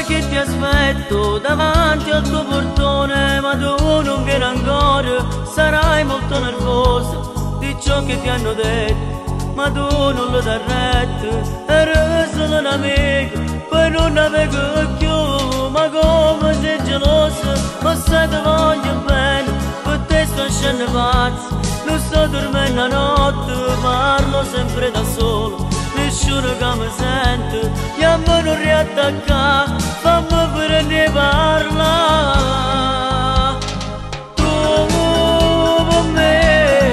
che ti aspetto davanti al tuo portone, ma tu non vieni ancora, sarai molto nervosa di ciò che ti hanno detto, ma tu non lo dai retta, eri solo un amico, poi non avevo più, ma come sei gelosa, ma sai che voglio bene, per te sto scendendo pazzo, non sto dormendo la notte, parlo sempre da solo, nessuno che mi sente, chiamo non riattaccare, fammi pure ne parla. Tu con me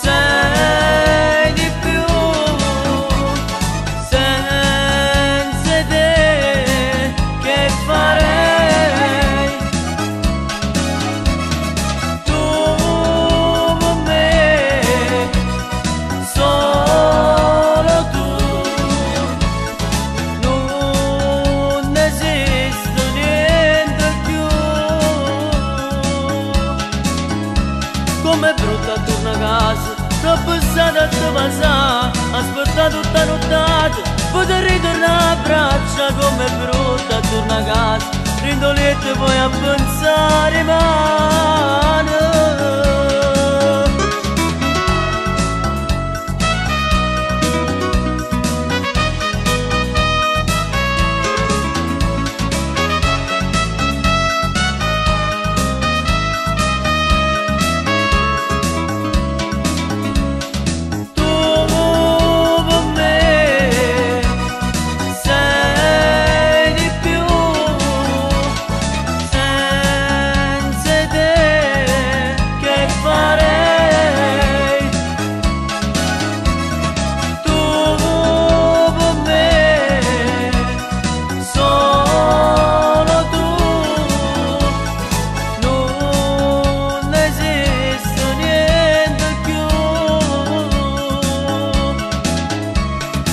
sei di più, senza te che farei? Tu con me solo tu, non esiste niente più. Com'è brutta torna a casa, troppo stata a te passare, aspetta tutta nottata, poter ritornare a braccia. Com'è brutta torna a casa, rindolette poi a pensare male.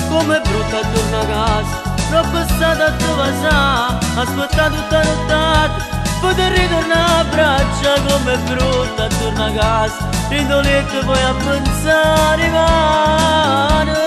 Com'è brutta torna a casa, troppo è stata a tua passare, aspetta tutta nottata, poter ritornare a braccia. Com'è brutta torna a casa, rindolette poi a pensare male.